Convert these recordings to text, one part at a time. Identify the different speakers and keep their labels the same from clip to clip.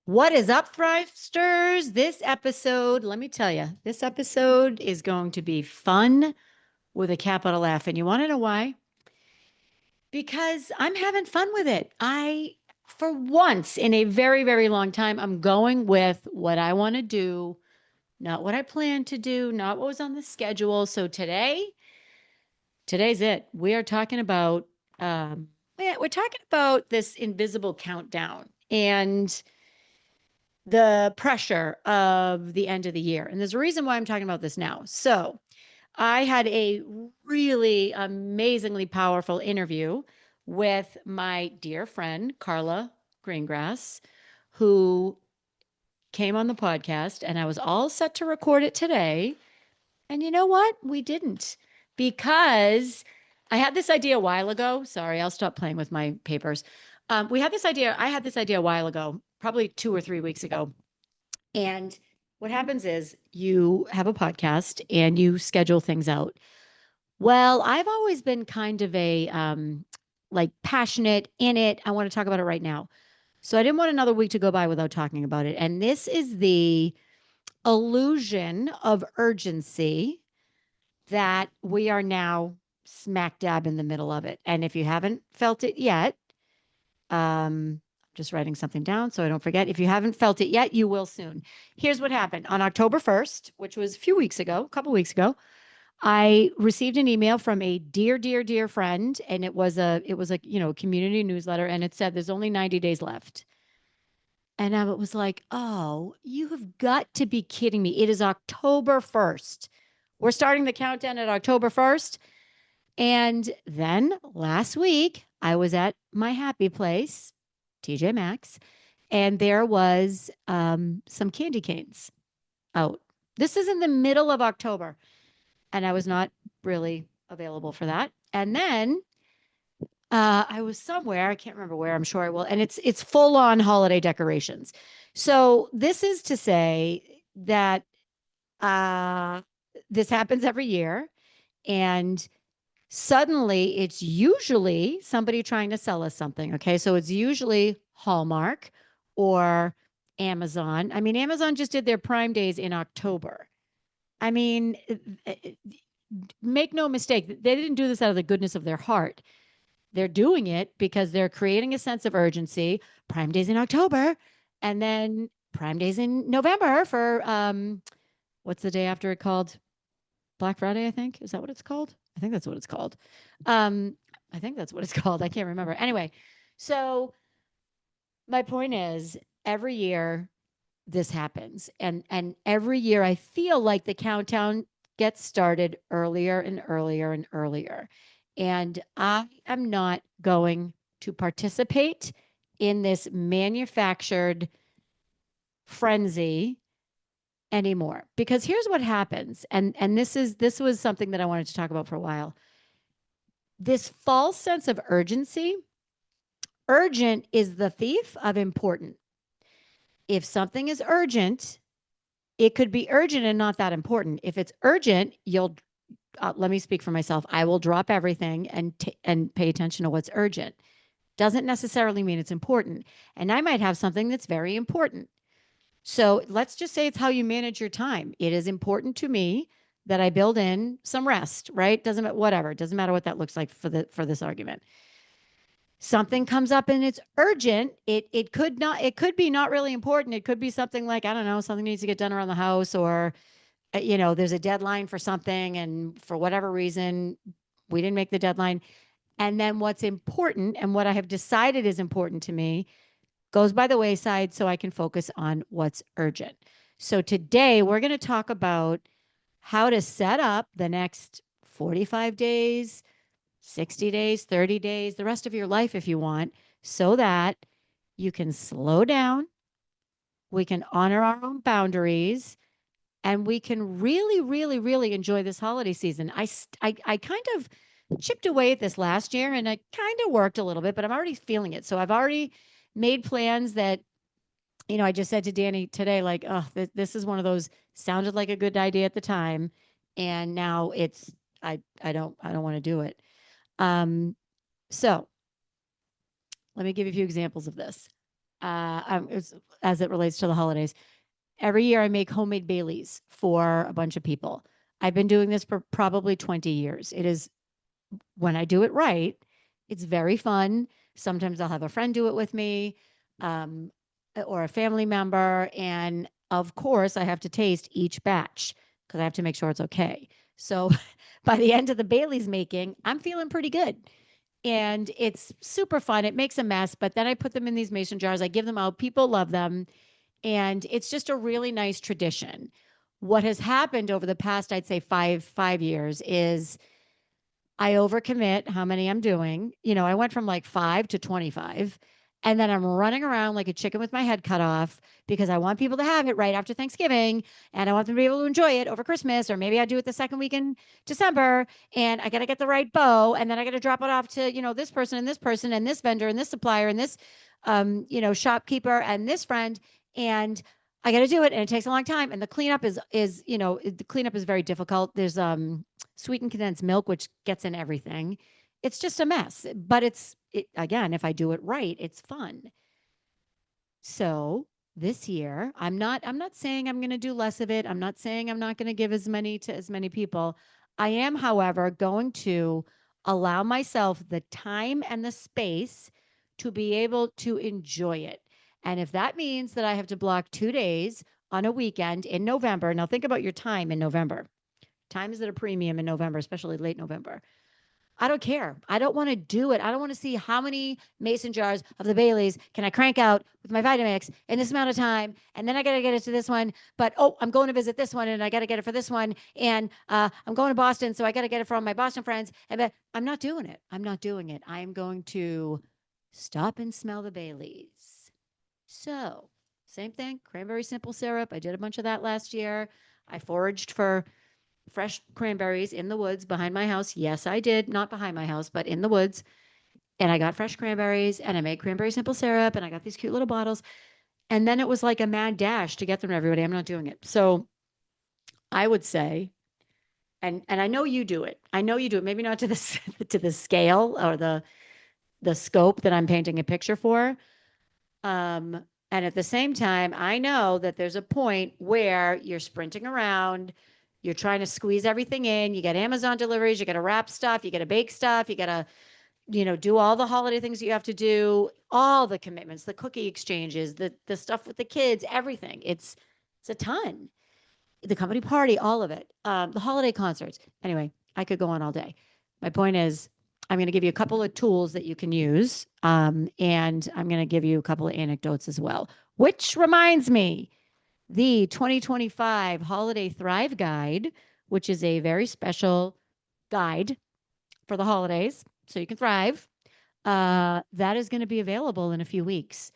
Speaker 1: What is up, Thrivesters? This episode, let me tell you, this episode is going to be fun with a capital F. And you want to know why? Because I'm having fun with it. For once in a very, very long time, I'm going with what I want to do, not what I plan to do, not what was on the schedule. So today's it. We are talking about, we're talking about this invisible countdown. And the pressure of the end of the year. And there's a reason why I'm talking about this now. So, I had a really amazingly powerful interview with my dear friend, Carla Greengrass, who came on the podcast, and I was all set to record it today. And you know what? We didn't, because I had this idea a while ago. Sorry, I'll stop playing with my papers. We had this idea. I had this idea a while ago, probably 2 or 3 weeks ago, and what happens is you have a podcast and you schedule things out. Well, I've always been kind of a like passionate in it. I want to talk about it right now. So I didn't want another week to go by without talking about it. And this is the illusion of urgency that we are now smack dab in the middle of it. And if you haven't felt it yet, just writing something down so I don't forget. If you haven't felt it yet, you will soon. Here's what happened on October 1st, which was a few weeks ago, a couple weeks ago. I received an email from a dear, dear, dear friend, and it was a community newsletter, and it said there's only 90 days left. And I was like, oh, you have got to be kidding me. It is October 1st. We're starting the countdown at October 1st. And then last week, I was at my happy place, TJ Maxx, and there was some candy canes out. This is in the middle of October, and I was not really available for that. And then I was somewhere, I can't remember where, I'm sure I will, and it's full on holiday decorations. So this is to say that uh, this happens every year, and suddenly it's usually somebody trying to sell us something. Okay. So it's usually Hallmark or Amazon. I mean, Amazon just did their Prime Days in October. I mean, make no mistake, they didn't do this out of the goodness of their heart. They're doing it because they're creating a sense of urgency. Prime Days in October, and then Prime Days in November for what's the day after it called? Black Friday, I think. Is that what it's called? I think that's what it's called. Um, I think that's what it's called. I can't remember. Anyway, so my point is every year this happens. And every year I feel like the countdown gets started earlier and earlier and earlier. And I am not going to participate in this manufactured frenzy anymore, because here's what happens, and this was something that I wanted to talk about for a while. This false sense of urgency. Urgent is the thief of important. If something is urgent, it could be urgent and not that important. If it's urgent, you'll let me speak for myself. I will drop everything and pay attention to what's urgent. Doesn't necessarily mean it's important. And I might have something that's very important. So let's just say it's how you manage your time. It is important to me that I build in some rest, right? Doesn't matter, whatever. Doesn't matter what that looks like for this argument. Something comes up and it's urgent. It could be not really important. It could be something like, I don't know, something needs to get done around the house, or there's a deadline for something, and for whatever reason we didn't make the deadline. And then what's important and what I have decided is important to me goes by the wayside so I can focus on what's urgent. So today we're going to talk about how to set up the next 45 days, 60 days, 30 days, the rest of your life if you want, so that you can slow down, we can honor our own boundaries, and we can really, really, really enjoy this holiday season. I kind of chipped away at this last year, and I kind of worked a little bit, but I'm already feeling it. So I've already made plans that, I just said to Danny today, like, oh, this is one of those, sounded like a good idea at the time, and now I don't want to do it. So let me give you a few examples of this. as it relates to the holidays. Every year I make homemade Baileys for a bunch of people. I've been doing this for probably 20 years. It is, when I do it right, it's very fun. Sometimes I'll have a friend do it with me, um, or a family member. And of course, I have to taste each batch because I have to make sure it's okay. So by the end of the Bailey's making, I'm feeling pretty good. And it's super fun. It makes a mess, but then I put them in these mason jars. I give them out. People love them. And it's just a really nice tradition. What has happened over the past, I'd say five years, is I overcommit how many I'm doing. I went from like 5 to 25. And then I'm running around like a chicken with my head cut off because I want people to have it right after Thanksgiving and I want them to be able to enjoy it over Christmas, or maybe I do it the second week in December, and I got to get the right bow, and then I got to drop it off to, this person and this person and this vendor and this supplier and this shopkeeper and this friend, and I got to do it, and it takes a long time, and the cleanup the cleanup is very difficult. There's sweetened condensed milk, which gets in everything. It's just a mess, but again, if I do it right, it's fun. So this year, I'm not saying I'm going to do less of it. I'm not saying I'm not going to give as many to as many people. I am, however, going to allow myself the time and the space to be able to enjoy it. And if that means that I have to block 2 days on a weekend in November, now think about your time in November. Time is at a premium in November, especially late November. I don't care. I don't want to do it. I don't want to see how many mason jars of the Baileys can I crank out with my Vitamix in this amount of time. And then I got to get it to this one. But, oh, I'm going to visit this one and I got to get it for this one. And I'm going to Boston. So I got to get it from my Boston friends. But I'm not doing it. I'm not doing it. I am going to stop and smell the Baileys. So, same thing, cranberry simple syrup. I did a bunch of that last year. I foraged for fresh cranberries in the woods behind my house. Yes, I did. Not behind my house, but in the woods. And I got fresh cranberries and I made cranberry simple syrup and I got these cute little bottles. And then it was like a mad dash to get them to everybody. I'm not doing it. So I would say, and I know you do it. I know you do it. Maybe not to the to the scale or the scope that I'm painting a picture for. And at the same time, I know that there's a point where you're sprinting around, you're trying to squeeze everything in. You got Amazon deliveries, you got to wrap stuff, you got to bake stuff, you got to, do all the holiday things you have to do, all the commitments, the cookie exchanges, the stuff with the kids, everything. It's a ton. The company party, all of it. The holiday concerts. Anyway, I could go on all day. My point is, I'm going to give you a couple of tools that you can use, and I'm going to give you a couple of anecdotes as well. Which reminds me, the 2025 Holiday Thrive Guide, which is a very special guide for the holidays so you can thrive. That is going to be available in a few weeks.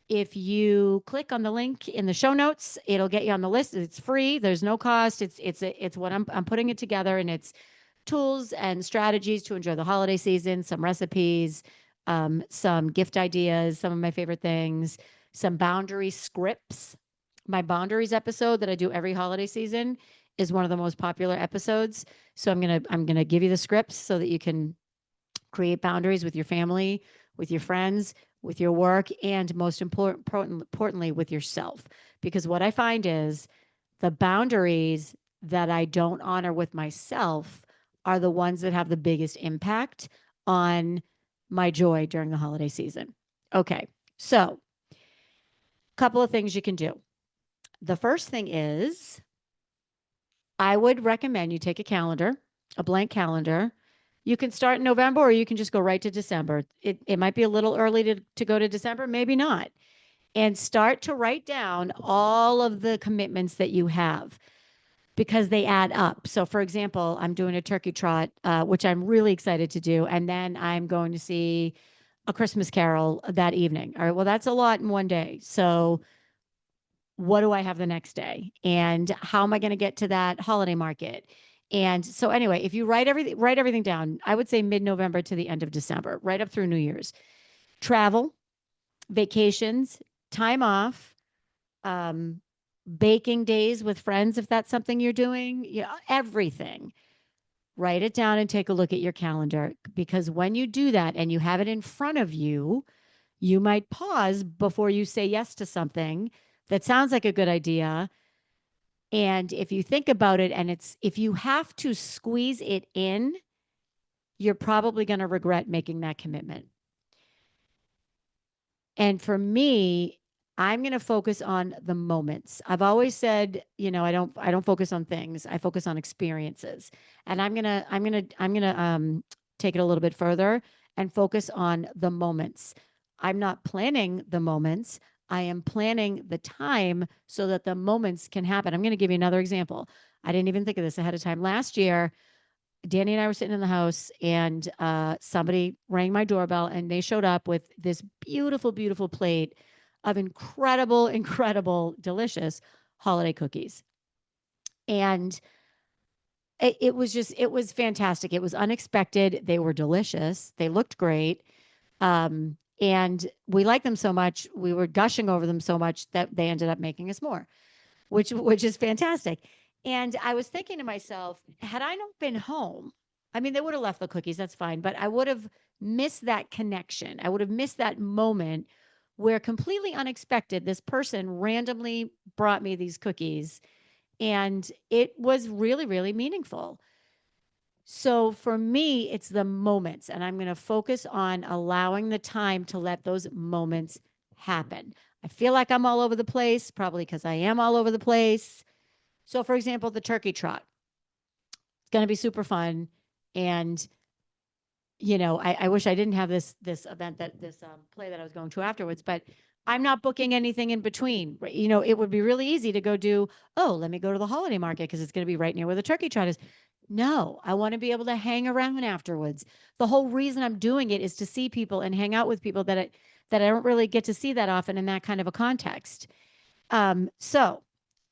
Speaker 1: If you click on the link in the show notes, it'll get you on the list. It's free. There's no cost. It's what I'm putting it together, and it's tools and strategies to enjoy the holiday season, some recipes, some gift ideas, some of my favorite things, some boundary scripts. My boundaries episode that I do every holiday season is one of the most popular episodes. So I'm gonna give you the scripts so that you can create boundaries with your family, with your friends, with your work, and most importantly, with yourself. Because what I find is the boundaries that I don't honor with myself are the ones that have the biggest impact on my joy during the holiday season. Okay, so a couple of things you can do. The first thing is I would recommend you take a calendar, a blank calendar. You can start in November or you can just go right to December. It might be a little early to go to December, maybe not. And start to write down all of the commitments that you have because they add up. So, for example, I'm doing a turkey trot, which I'm really excited to do. And then I'm going to see a Christmas Carol that evening. All right. Well, that's a lot in one day. So, what do I have the next day? And how am I going to get to that holiday market? And so, anyway, if you write everything down, I would say mid-November to the end of December, right up through New Year's. Travel, vacations, time off, um, baking days with friends, if that's something you're doing, everything. Write it down and take a look at your calendar because when you do that and you have it in front of you, You might pause before you say yes to something that sounds like a good idea. And if you think about it, and if you have to squeeze it in, you're probably going to regret making that commitment. And for me, I'm going to focus on the moments. I've always said, I don't focus on things. I focus on experiences. And I'm going to take it a little bit further and focus on the moments. I'm not planning the moments. I am planning the time so that the moments can happen. I'm going to give you another example. I didn't even think of this ahead of time. Last year, Danny and I were sitting in the house, and somebody rang my doorbell, and they showed up with this beautiful, beautiful plate of incredible, incredible, delicious holiday cookies. And it was fantastic. It was unexpected. They were delicious. They looked great. And we liked them so much. We were gushing over them so much that they ended up making us more, which is fantastic. And I was thinking to myself, had I not been home, I mean, they would have left the cookies, that's fine, but I would have missed that connection. I would have missed that moment where completely unexpected, this person randomly brought me these cookies, and it was really, really meaningful. So for me, it's the moments, and I'm going to focus on allowing the time to let those moments happen. I feel like I'm all over the place, probably because I am all over the place. So, for example, the turkey trot, it's going to be super fun. And, I wish I didn't have this event, this play that I was going to afterwards, but I'm not booking anything in between. Right? It would be really easy to go do, oh, let me go to the holiday market because it's going to be right near where the turkey trot is. No, I want to be able to hang around afterwards. The whole reason I'm doing it is to see people and hang out with people that I don't really get to see that often in that kind of a context. So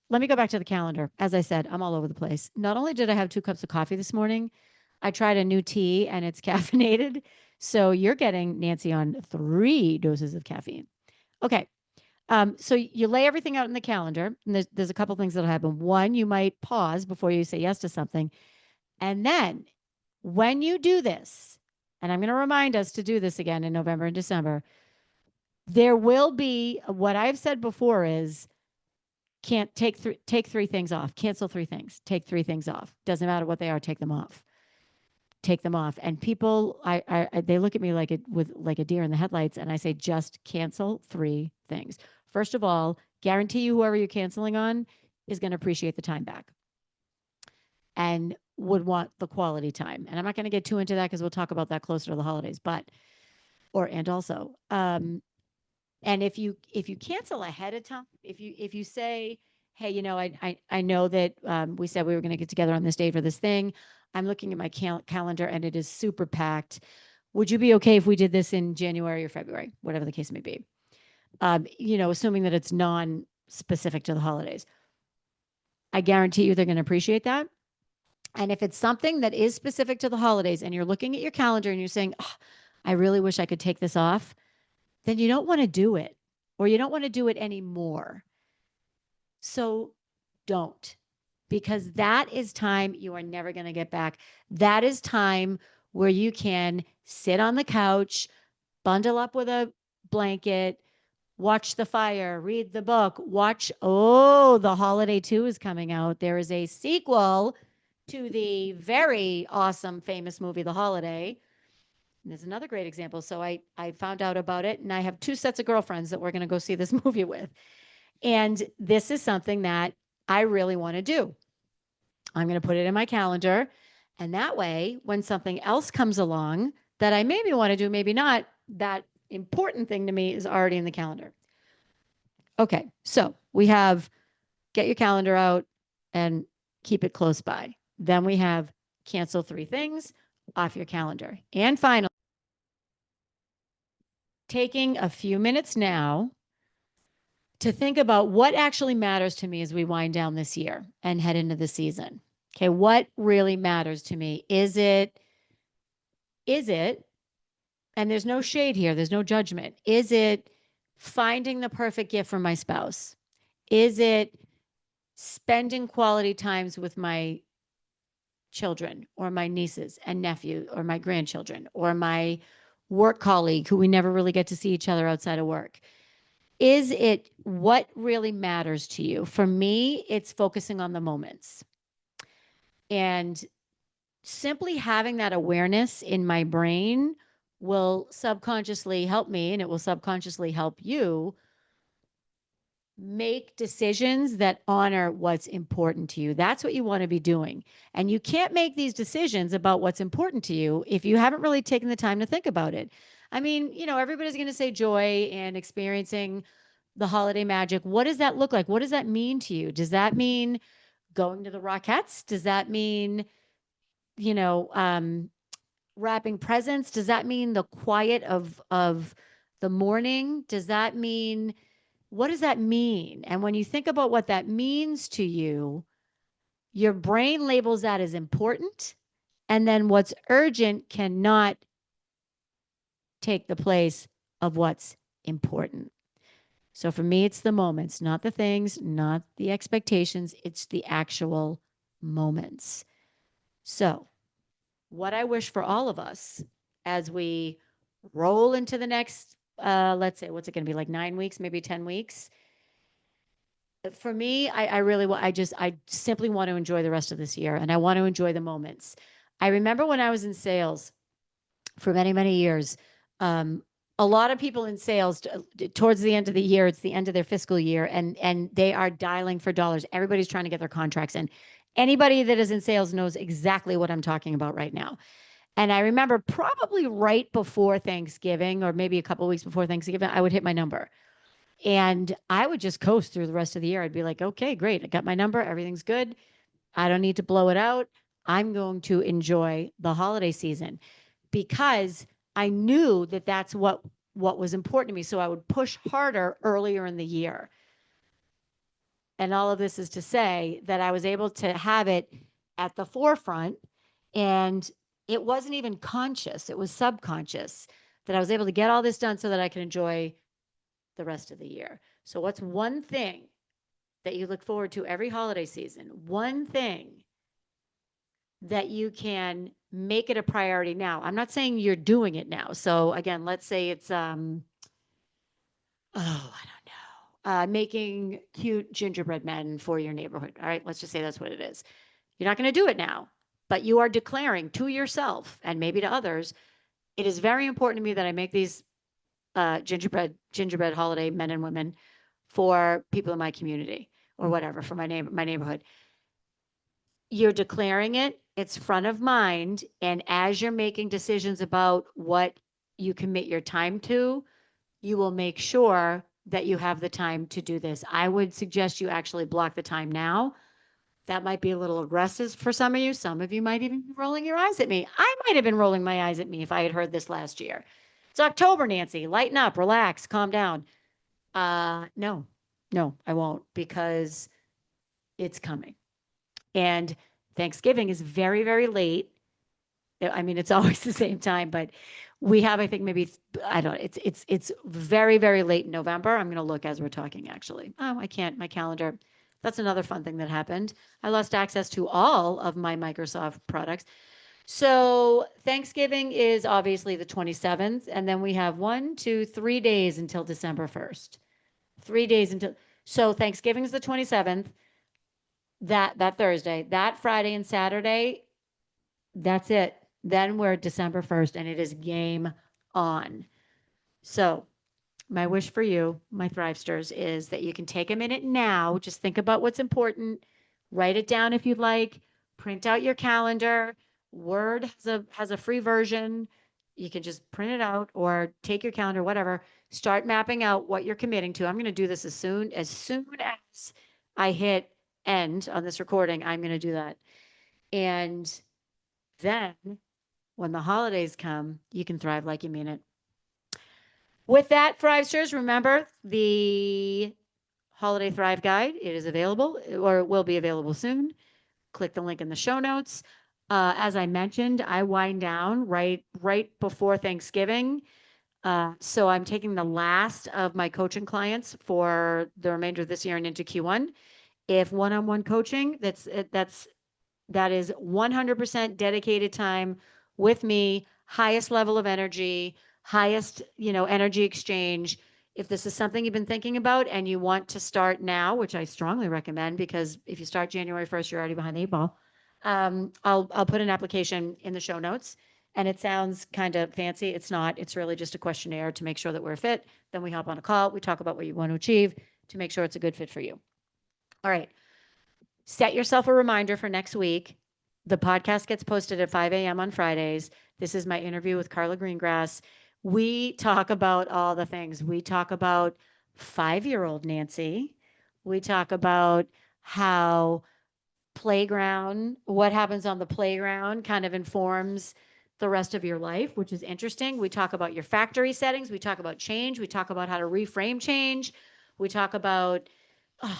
Speaker 1: let me go back to the calendar. As I said, I'm all over the place. Not only did I have 2 cups of coffee this morning, I tried a new tea and it's caffeinated. So you're getting, Nancy, on 3 doses of caffeine. Okay. So you lay everything out in the calendar, and there's a couple things that'll happen. One, you might pause before you say yes to something. And then when you do this, and I'm going to remind us to do this again in November and December, there will be what I've said before is can't take 3 things off, cancel 3 things, take 3 things off. Doesn't matter what they are, take them off. Take them off. And people, they look at me like like a deer in the headlights, and I say, just cancel 3 things. First of all, guarantee you whoever you're canceling on is going to appreciate the time back and would want the quality time. And I'm not going to get too into that because we'll talk about that closer to the holidays. And also, and if you cancel ahead of time, if you say, hey, I know that we said we were going to get together on this day for this thing. I'm looking at my calendar and it is super packed. Would you be okay if we did this in January or February, whatever the case may be? Assuming that it's non-specific to the holidays. I guarantee you they're going to appreciate that. And if it's something that is specific to the holidays and you're looking at your calendar and you're saying, oh, I really wish I could take this off, then you don't want to do it, or you don't want to do it anymore. So don't, because that is time you are never going to get back. That is time where you can sit on the couch, bundle up with a blanket, watch the fire, read the book, The Holiday 2 is coming out. There is a sequel to the very awesome, famous movie, The Holiday. And there's another great example. So I found out about it, and I have 2 sets of girlfriends that we're going to go see this movie with. And this is something that I really want to do. I'm going to put it in my calendar. And that way, when something else comes along that I maybe want to do, maybe not, that important thing to me is already in the calendar. Okay, so we have get your calendar out and keep it close by. Then we have cancel 3 things off your calendar. And finally, taking a few minutes now to think about what actually matters to me as we wind down this year and head into the season. Okay, what really matters to me? Is it, and there's no shade here, there's no judgment. Is it finding the perfect gift for my spouse? Is it spending quality times with my children or my nieces and nephews or my grandchildren or my work colleague who we never really get to see each other outside of work? Is it what really matters to you? For me, it's focusing on the moments. And simply having that awareness in my brain will subconsciously help me, and it will subconsciously help you make decisions that honor what's important to you. That's what you want to be doing. And you can't make these decisions about what's important to you if you haven't really taken the time to think about it. I mean, everybody's going to say joy and experiencing the holiday magic. What does that look like? What does that mean to you? Does that mean going to the Rockettes? Does that mean, you know, wrapping presents? Does that mean the quiet of the morning? Does that mean, what does that mean? And when you think about what that means to you, your brain labels that as important. And then what's urgent cannot take the place of what's important. So for me, it's the moments, not the things, not the expectations. It's the actual moments. So, what I wish for all of us as we roll into the next, let's say, what's it going to be, like 9 weeks, maybe 10 weeks? For me, I really want, I simply want to enjoy the rest of this year, and I want to enjoy the moments. I remember when I was in sales for many, many years, um, a lot of people in sales towards the end of the year, it's the end of their fiscal year, and they are dialing for dollars. Everybody's trying to get their contracts in. Anybody that is in sales knows exactly what I'm talking about right now. And I remember probably right before Thanksgiving, or maybe a couple of weeks before Thanksgiving, I would hit my number. And I would just coast through the rest of the year. I'd be like, okay, great. I got my number. Everything's good. I don't need to blow it out. I'm going to enjoy the holiday season because I knew that that's what was important to me. So I would push harder earlier in the year. And all of this is to say that I was able to have it at the forefront, and it wasn't even conscious, it was subconscious that I was able to get all this done so that I can enjoy the rest of the year. So, what's one thing that you look forward to every holiday season? One thing that you can make it a priority now. I'm not saying you're doing it now. So, again, let's say it's, I don't know, making cute gingerbread men for your neighborhood. All right, let's just say that's what it is. You're not going to do it now, but you are declaring to yourself and maybe to others, it is very important to me that I make these gingerbread holiday men and women for people in my community or whatever, for my neighborhood. You're declaring it, it's front of mind, and as you're making decisions about what you commit your time to, you will make sure that you have the time to do this. I would suggest you actually block the time now. That might be a little aggressive for some of you. Some of you might even be rolling your eyes at me. I might have been rolling my eyes at me if I had heard this last year. It's October, Nancy. Lighten up, relax, calm down. No, no, I won't, because it's coming. And Thanksgiving is very, very late. I mean, it's always the same time, but we have, I think, maybe, I don't know, it's very, very late in November. I'm going to look as we're talking, actually. Oh, I can't, my calendar. That's another fun thing that happened. I lost access to all of my Microsoft products. So Thanksgiving is obviously the 27th, and then we have 3 days until December 1st. 3 days until, so Thanksgiving is the 27th, that Thursday, that Friday and Saturday, that's it. Then we're December 1st, and it is game on. So, my wish for you, my Thrivesters, is that you can take a minute now, just think about what's important, write it down if you'd like, print out your calendar. Word has a free version. You can just print it out or take your calendar, whatever. Start mapping out what you're committing to. I'm going to do this as I hit end on this recording. I'm going to do that. And then when the holidays come, you can thrive like you mean it. With that, Thrivesters, remember the Holiday Thrive Guide. It is available, or it will be available soon. Click the link in the show notes. As I mentioned, I wind down right before Thanksgiving. So I'm taking the last of my coaching clients for the remainder of this year and into Q1. If one-on-one coaching, that is 100% dedicated time with me, highest level of energy, highest, energy exchange. If this is something you've been thinking about and you want to start now, which I strongly recommend, because if you start January 1st, you're already behind the eight ball. I'll put an application in the show notes, and it sounds kind of fancy. It's not. It's really just a questionnaire to make sure that we're a fit. Then we hop on a call. We talk about what you want to achieve to make sure it's a good fit for you. All right. Set yourself a reminder for next week. The podcast gets posted at 5 a.m. on Fridays. This is my interview with Carla Greengrass. We talk about all the things. We talk about 5-year-old Nancy. We talk about how what happens on the playground kind of informs the rest of your life, which is interesting. We talk about your factory settings. We talk about change. We talk about how to reframe change. We talk about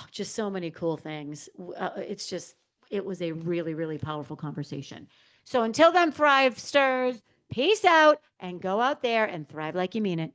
Speaker 1: just so many cool things. It was a really, really powerful conversation. So until then, Thrivesters, peace out and go out there and thrive like you mean it.